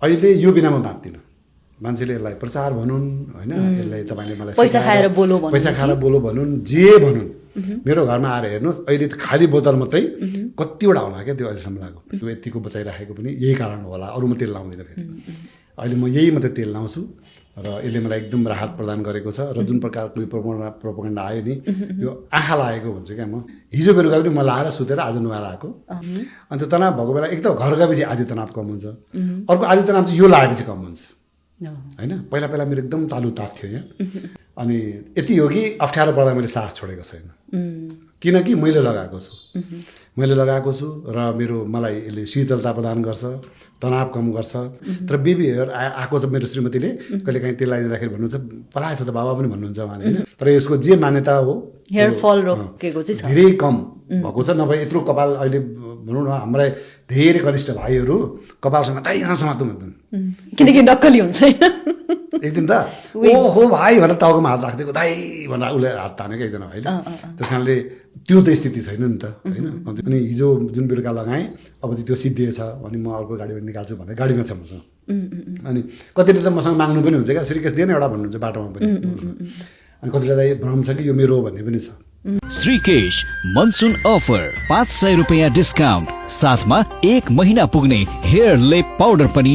अहिले यो बिना म बाँच्दिनँ। मान्छेले यसलाई प्रचार भनुन् होइन, यसलाई तपाईँले मलाई पैसा खाएर बोलो भनुन्, जे भनुन्, मेरो घरमा आएर हेर्नुहोस् अहिले त खाली बोतल मात्रै कतिवटा होला क्या त्यो अहिलेसम्म लागेको। त्यो यतिको बचाइराखेको पनि यही कारण होला, अरू म तेल लाउँदिनँ फेरि। अहिले म यही मात्रै तेल लाउँछु र यसले मलाई एकदम राहत प्रदान गरेको छ। र जुन प्रकारको प्रोपोगन्डा आयो नि, यो आँखा लागेको भन्छु क्या म। हिजो बेलुका पनि म लाएर सुतेर आज नुहाएर आएको। अन्त तनाव भएको बेला एक त घर गएपछि आधी तनाव कम हुन्छ, अर्को आधी तनाव चाहिँ यो लागेपछि कम हुन्छ होइन। पहिला मेरो एकदम चालु ताक थियो यहाँ। अनि यति हो कि अप्ठ्यारो पर्दा मैले सास छोडेको छैन, किनकि मैले लगाएको छु र मलाई यसले शीतलता प्रदान गर्छ, तनाव कम गर्छ। तर बेबी हेयर आएको छ मेरो श्रीमतीले कहिले काहीँ तेल लगाइदिँदाखेरि भन्नुहुन्छ पलाएछ त बाबा पनि भन्नुहुन्छ उहाँले होइन। तर यसको जे मान्यता हो हेयर फल रोकेको चाहिँ धेरै कम भएको छ। नभए यत्रो कपाल अहिले भनौँ न हाम्रा धेरै कनिष्ठ भाइहरू कपालसँग दाइ यहाँ समात्नु भन्छन्, किनकि नक्कली हुन्छ होइन। एक दिन त ओहो भाइ भनेर टाउकोमा हात राखिदिएको, दाइ भनेर उसले हात तानेको एकजना भाइले। त्यस कारणले त्यो त स्थिति छैन नि त होइन। अनि हिजो जुन बेलुका लगाएँ अब त्यो सिद्धिएछ अनि म अर्को गाडीबाट निकाल्छु भनेर गाडीमा छ मसँग। अनि कतिले त मसँग माग्नु पनि हुन्छ क्या, श्रीकेश दिएन एउटा भन्नुहुन्छ बाटोमा पनि। अनि कतिले दाइ भ्रम छ कि यो मेरो भन्ने पनि छ। श्रीकेश मनसुन अफर 500 रुपैयाँ डिस्काउन्ट साथमा 1 महिना पुग्ने हेयर लेप पाउडर पनि